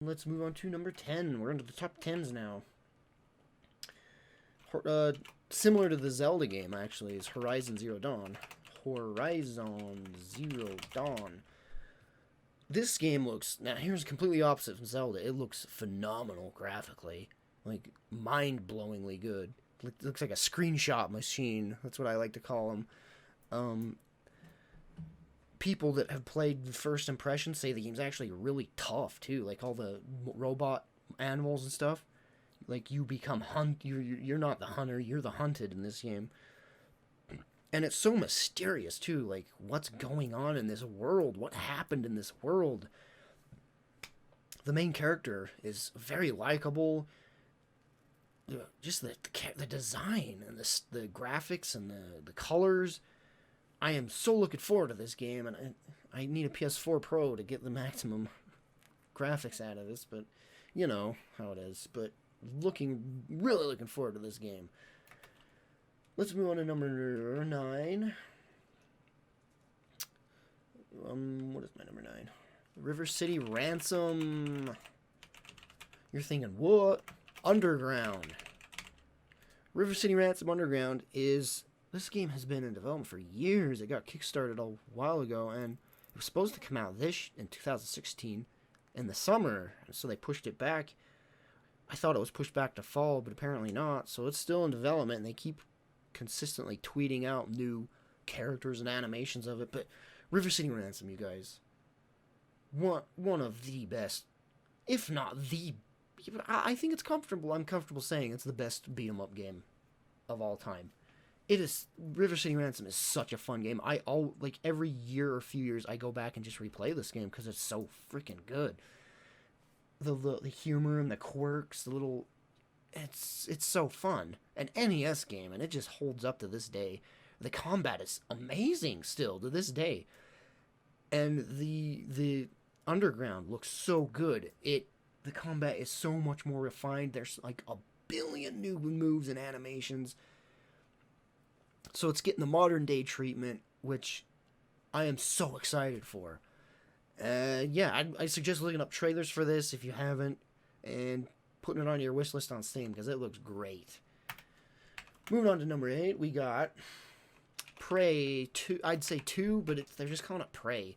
Let's move on to number 10. We're into the top 10s now. Similar to the Zelda game, actually, is Horizon Zero Dawn. Horizon Zero Dawn. This game looks... Now, here's completely opposite from Zelda. It looks phenomenal graphically. Like, mind-blowingly good. It looks like a screenshot machine. That's what I like to call them. People that have played the first impression say the game's actually really tough, too. Like, all the robot animals and stuff. Like, you become you're not the hunter, you're the hunted in this game. And it's so mysterious too, like what's going on in this world, what happened in this world. The main character is very likable. Just the design and the graphics and the colors. I am so looking forward to this game, and I need a PS4 Pro to get the maximum graphics out of this, but you know how it is. But really looking forward to this game. Let's move on to number 9. What is my number 9? River City Ransom. You're thinking, what? Underground. River City Ransom Underground is... This game has been in development for years. It got kickstarted a while ago, and it was supposed to come out in 2016 in the summer, so they pushed it back. I thought it was pushed back to fall, but apparently not, so it's still in development, and they keep consistently tweeting out new characters and animations of it. But River City Ransom, you guys, one of the best, if not the... I think it's comfortable. I'm comfortable saying it's the best beat-em up game of all time. It is. River City Ransom is such a fun game. Like every year or few years, I go back and just replay this game because it's so freaking good. The humor and the quirks, the little... It's so fun. An NES game, and it just holds up to this day. The combat is amazing still to this day. And the underground looks so good. The combat is so much more refined. There's like a billion new moves and animations. So it's getting the modern day treatment, which I am so excited for. Yeah, I suggest looking up trailers for this if you haven't, and putting it on your wish list on Steam, because it looks great. Moving on to number 8, we got Prey 2. I'd say 2, but they're just calling it Prey.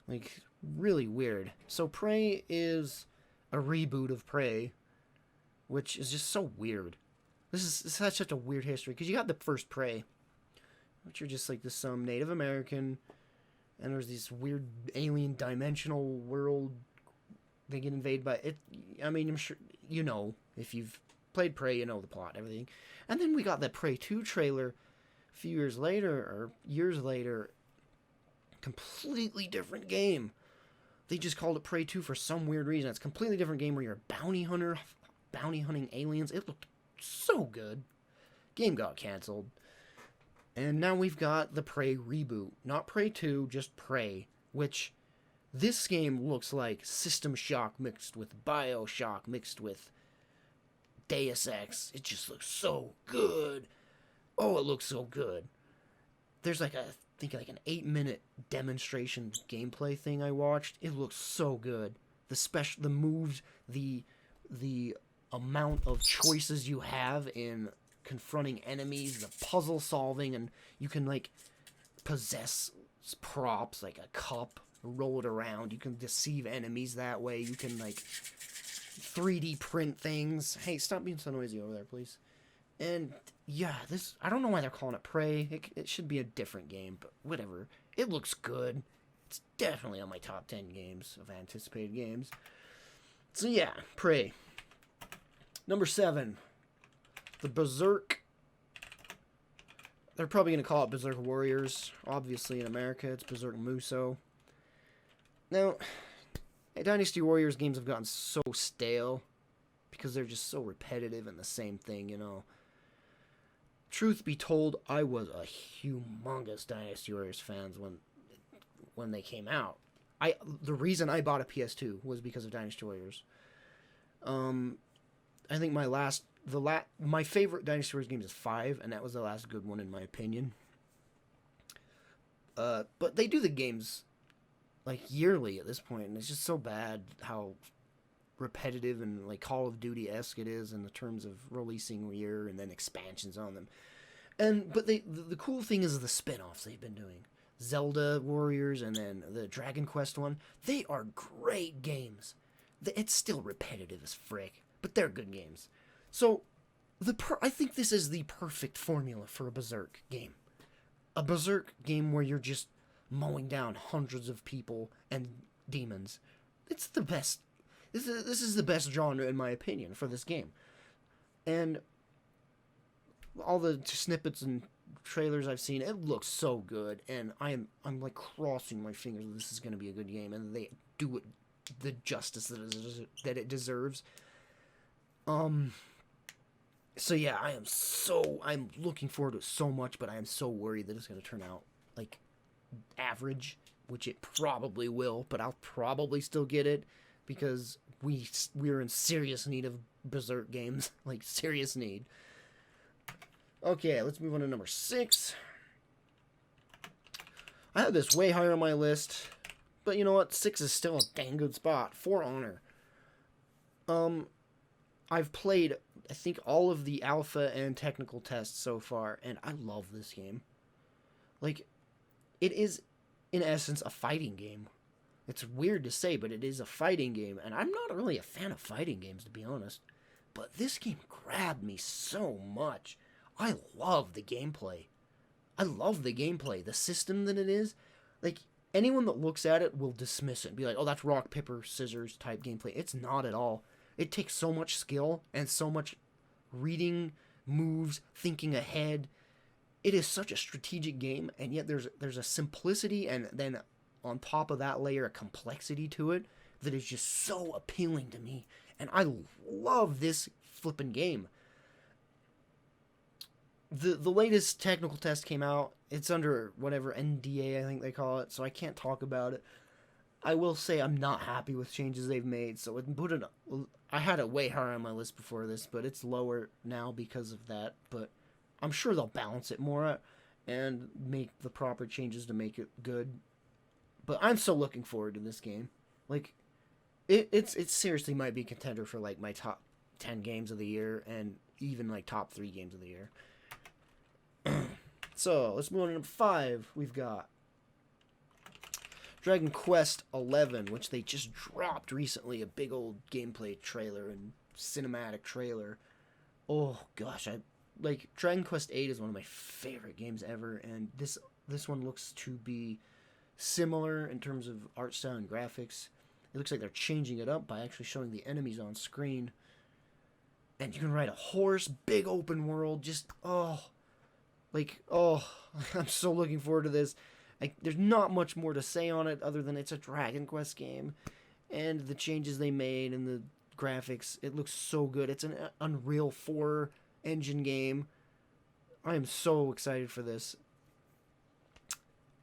Like, really weird. So Prey is a reboot of Prey, which is just so weird. This has such a weird history, because you got the first Prey, which are just like this some Native American, and there's this weird alien dimensional world. They get invaded by it. I mean, I'm sure you know, if you've played Prey, you know the plot, everything. And then we got the Prey 2 trailer a few years later, or years later. Completely different game. They just called it Prey 2 for some weird reason. It's a completely different game where you're a bounty hunter, bounty hunting aliens. It looked so good. Game got canceled. And now we've got the Prey reboot. Not Prey 2, just Prey, which... This game looks like System Shock mixed with BioShock mixed with Deus Ex. It just looks so good. Oh, it looks so good. There's like I think like an 8-minute demonstration gameplay thing I watched. It looks so good. The moves, the amount of choices you have in confronting enemies, the puzzle solving, and you can like possess props like a cup, roll it around. You can deceive enemies that way. You can like 3D print things. Hey, stop being so noisy over there, please. And yeah, I don't know why they're calling it Prey. It should be a different game, but whatever. It looks good. It's definitely on my top 10 games of anticipated games. So yeah, Prey. Number 7, the Berserk. They're probably going to call it Berserk Warriors. Obviously, in America, it's Berserk Muso. Now, Dynasty Warriors games have gotten so stale because they're just so repetitive and the same thing, you know. Truth be told, I was a humongous Dynasty Warriors fans when they came out. The reason I bought a PS2 was because of Dynasty Warriors. I think my favorite Dynasty Warriors game is 5, and that was the last good one in my opinion. But they do the games like yearly at this point, and it's just so bad how repetitive and like Call of Duty-esque it is in the terms of releasing year and then expansions on them. And but the cool thing is the spin-offs they've been doing. Zelda Warriors and then the Dragon Quest one. They are great games. It's still repetitive as frick, but they're good games. So I think this is the perfect formula for a Berserk game. A Berserk game where you're just mowing down hundreds of people and demons. It's the best. This is the best genre in my opinion for this game. And all the snippets and trailers I've seen, it looks so good, and I'm like crossing my fingers that this is going to be a good game, and they do it the justice that it deserves. So yeah, I'm looking forward to it so much, but I am so worried that it's going to turn out like average, which it probably will, but I'll probably still get it because we're in serious need of Berserk games, like serious need. Okay, let's move on to number 6. I have this way higher on my list, but you know what? 6 is still a dang good spot. For Honor. I've played, I think, all of the alpha and technical tests so far, and I love this game. Like, it is, in essence, a fighting game. It's weird to say, but it is a fighting game, and I'm not really a fan of fighting games, to be honest. But this game grabbed me so much. I love the gameplay. The system that it is. Like, anyone that looks at it will dismiss it and be like, oh, that's rock, paper, scissors type gameplay. It's not at all. It takes so much skill and so much reading moves, thinking ahead. It is such a strategic game, and yet there's a simplicity and then on top of that layer a complexity to it that is just so appealing to me. And I love this flippin' game. The latest technical test came out. It's under whatever NDA I think they call it, so I can't talk about it. I will say I'm not happy with changes they've made, so I had it way higher on my list before this, but it's lower now because of that. But I'm sure they'll balance it more and make the proper changes to make it good. But I'm so looking forward to this game. Like, it seriously might be a contender for like my top 10 games of the year and even like top 3 games of the year. So, let's move on to number 5. We've got Dragon Quest XI, which they just dropped recently. A big old gameplay trailer and cinematic trailer. Oh, gosh. Dragon Quest VIII is one of my favorite games ever, and this one looks to be similar in terms of art style and graphics. It looks like they're changing it up by actually showing the enemies on screen. And you can ride a horse, big open world, just, I'm so looking forward to this. There's not much more to say on it other than it's a Dragon Quest game. And the changes they made and the graphics, it looks so good. It's an Unreal 4 engine game. I am so excited for this.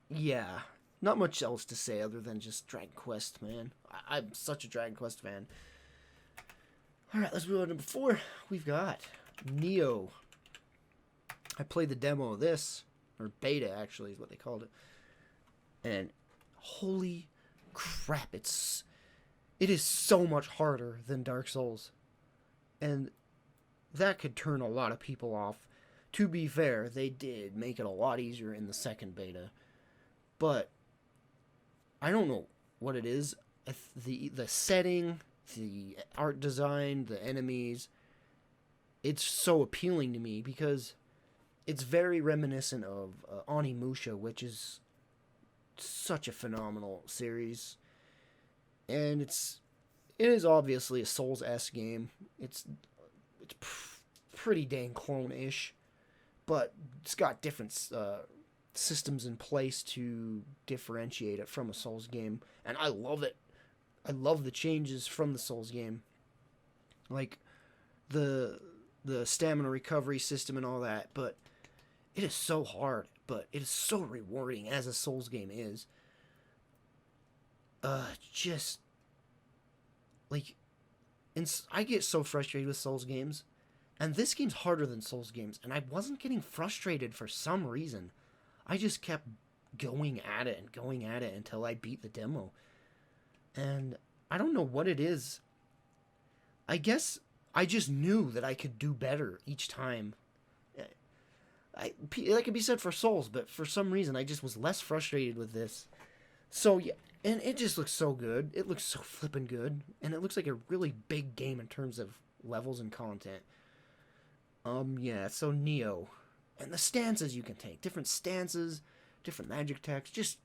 Yeah, not much else to say other than just Dragon Quest, man. I'm such a Dragon Quest fan. Alright, let's move on to number 4. We've got Neo. I played the demo of this, or beta actually is what they called it. And holy crap, it is so much harder than Dark Souls. And that could turn a lot of people off. To be fair, they did make it a lot easier in the second beta. But I don't know what it is. The setting, the art design, the enemies, it's so appealing to me because it's very reminiscent of Onimusha, which is such a phenomenal series. And it is obviously a Souls-esque game. It's pretty dang clone-ish, but it's got different systems in place to differentiate it from a Souls game, and I love it. I love the changes from the Souls game, like the stamina recovery system and all that, but it is so hard, but it is so rewarding as a Souls game is. Just like, I get so frustrated with Souls games, and this game's harder than Souls games, and I wasn't getting frustrated for some reason. I just kept going at it until I beat the demo. And I don't know what it is I guess I just knew that I could do better each time. That could be said for Souls, but for some reason I just was less frustrated with this. So yeah, and it just looks so good. It looks so flippin' good, and it looks like a really big game in terms of levels and content. Yeah. So Neo, and the stances you can take, different stances, different magic techs. Just,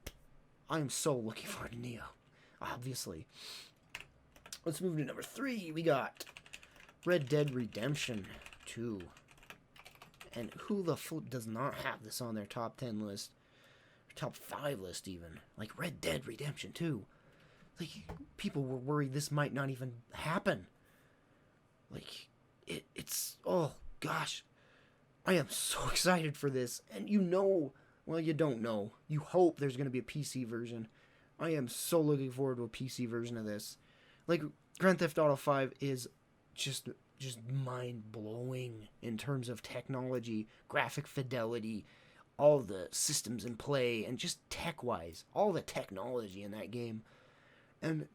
I am so looking forward to Neo. Obviously. Let's move to number 3. We got Red Dead Redemption 2. And who the fuck does not have this on their top 10 list? Top 5 list, even. Like, Red Dead Redemption 2. Like, people were worried this might not even happen. Like, it's... Oh, gosh. I am so excited for this. And you know... Well, you don't know. You hope there's going to be a PC version. I am so looking forward to a PC version of this. Like, Grand Theft Auto 5 is just mind-blowing in terms of technology, graphic fidelity, all the systems in play, and just tech-wise, all the technology in that game. And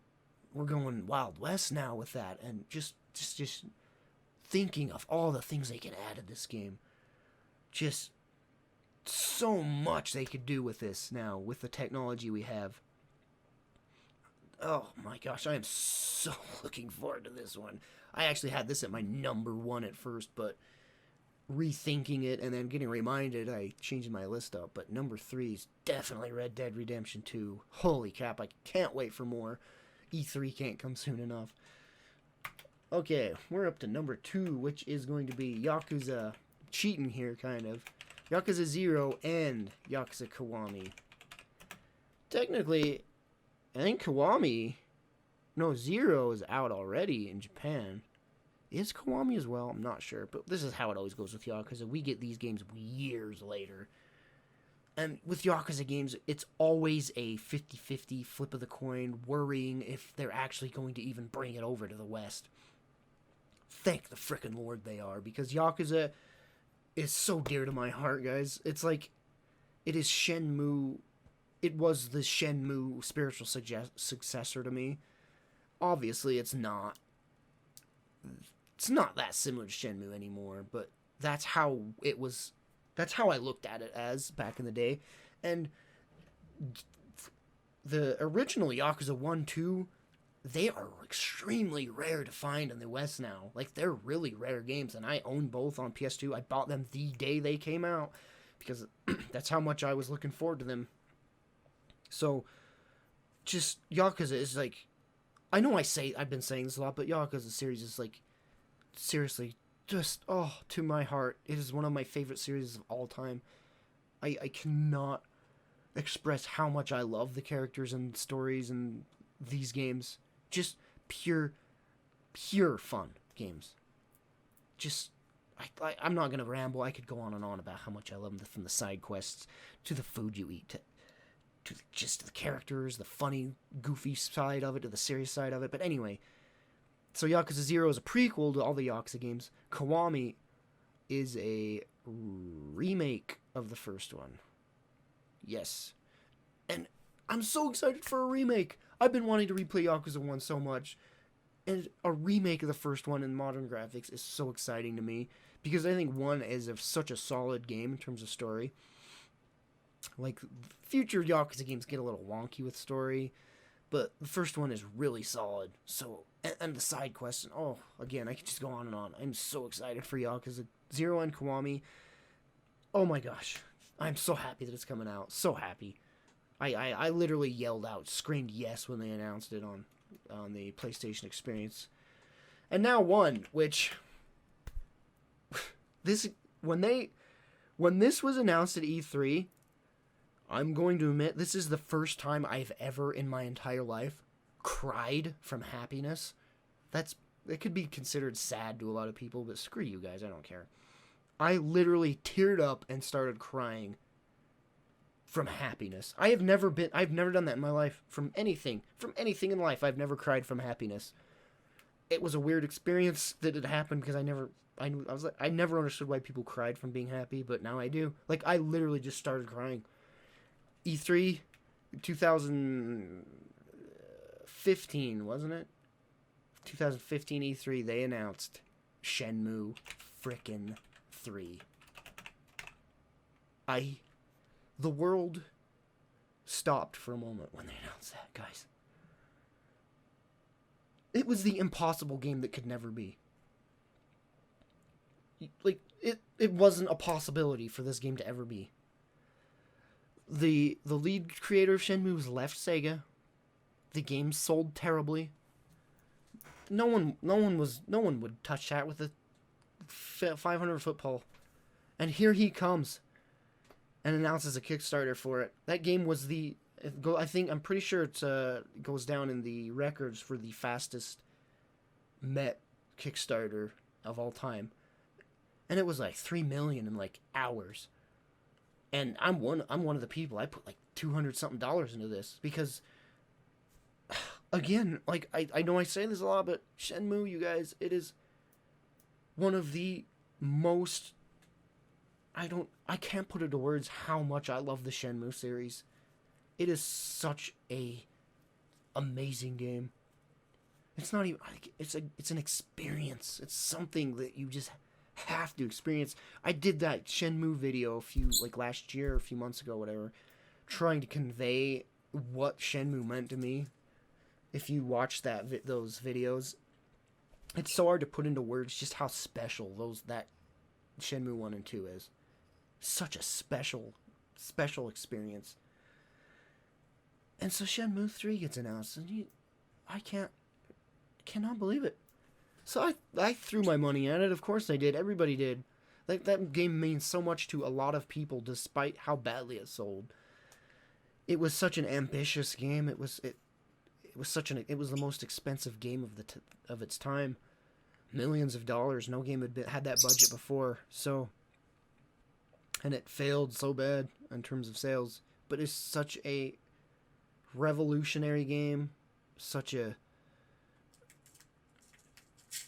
we're going Wild West now with that, and just thinking of all the things they can add to this game. Just so much they could do with this now, with the technology we have. Oh my gosh, I am so looking forward to this one. I actually had this at my number 1 at first, but rethinking it and then getting reminded, I changed my list up. But number 3 is definitely Red Dead Redemption 2. Holy crap, I can't wait for more. E3 can't come soon enough. Okay, we're up to number 2, which is going to be Yakuza. Cheating here, kind of. Yakuza 0 and Yakuza Kiwami. Technically, I think Kiwami... No, 0 is out already in Japan. Is Kiwami as well? I'm not sure. But this is how it always goes with Yakuza. We get these games years later. And with Yakuza games, it's always a 50-50 flip of the coin, worrying if they're actually going to even bring it over to the West. Thank the frickin' Lord they are, because Yakuza is so dear to my heart, guys. It's like, it is Shenmue... It was the Shenmue spiritual successor to me. Obviously, it's not that similar to Shenmue anymore, but that's how it was. That's how I looked at it as back in the day. And the original Yakuza 1, 2, they are extremely rare to find in the West now. Like, they're really rare games, and I own both on PS2. I bought them the day they came out because that's how much I was looking forward to them. So, just Yakuza is like... I know I've been saying this a lot, but Yakuza series is like, seriously, just, to my heart. It is one of my favorite series of all time. I cannot express how much I love the characters and stories and these games. Just pure fun games. Just, I'm not going to ramble. I could go on and on about how much I love them, from the side quests to the food you eat, to just the characters, the funny, goofy side of it, to the serious side of it. But anyway, so Yakuza 0 is a prequel to all the Yakuza games. Kiwami is a remake of the first one. Yes. And I'm so excited for a remake. I've been wanting to replay Yakuza 1 so much. And a remake of the first one in modern graphics is so exciting to me, because I think 1 is such a solid game in terms of story. Like, future Yakuza games get a little wonky with story, but the first one is really solid. So, and the side quests, again, I could just go on and on. I'm so excited for Yakuza 0 and Kiwami. Oh my gosh. I'm so happy that it's coming out. So happy. I literally yelled out, screamed yes when they announced it on the PlayStation Experience. And now 1, which... When this was announced at E3... I'm going to admit, this is the first time I've ever in my entire life cried from happiness. It could be considered sad to a lot of people, but screw you guys, I don't care. I literally teared up and started crying from happiness. I've never done that in my life from anything in life. I've never cried from happiness. It was a weird experience that it happened because I never understood why people cried from being happy, but now I do. Like, I literally just started crying. E3 2015, wasn't it? 2015 E3, they announced Shenmue frickin' 3. The world stopped for a moment when they announced that, guys. It was the impossible game that could never be. Like, it wasn't a possibility for this game to ever be. The lead creator of Shenmue was left Sega. The game sold terribly. No one would touch that with a 500-foot pole. And here he comes and announces a Kickstarter for it. That game was I'm pretty sure it goes down in the records for the fastest met Kickstarter of all time. And it was like 3 million in like hours. And I'm one of the people. I put like $200 something into this because, again, like I know I say this a lot, but Shenmue, you guys, it is one of the most. I can't put into words how much I love the Shenmue series. It is such a amazing game. It's not even like it's an experience. It's something that you just have to experience. I did that Shenmue video last year, a few months ago, whatever, trying to convey what Shenmue meant to me. If you watch those videos, it's so hard to put into words just how special that Shenmue 1 and 2 is. Such a special experience. And so Shenmue 3 gets announced, and I cannot believe it. So I threw my money at it. Of course I did. Everybody did. That game means so much to a lot of people, despite how badly it sold. It was such an ambitious game. It was the most expensive game of its time. Millions of dollars. No game had that budget before. So, and it failed so bad in terms of sales. But it's such a revolutionary game.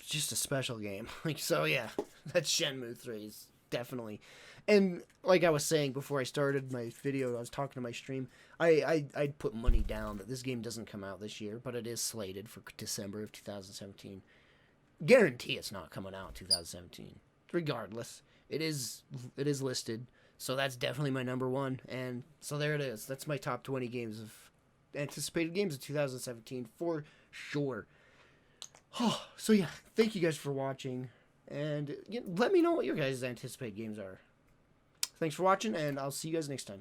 Just a special game. So yeah, that's Shenmue 3 is definitely. And like I was saying before I started my video, I was talking to my stream, I'd put money down that this game doesn't come out this year, but it is slated for December of 2017. Guarantee it's not coming out in 2017. Regardless, it is listed, so that's definitely my number one. And so there it is. That's my top 20 games of anticipated games of 2017 for sure. So yeah, thank you guys for watching, and let me know what your guys' anticipated games are. Thanks for watching, and I'll see you guys next time.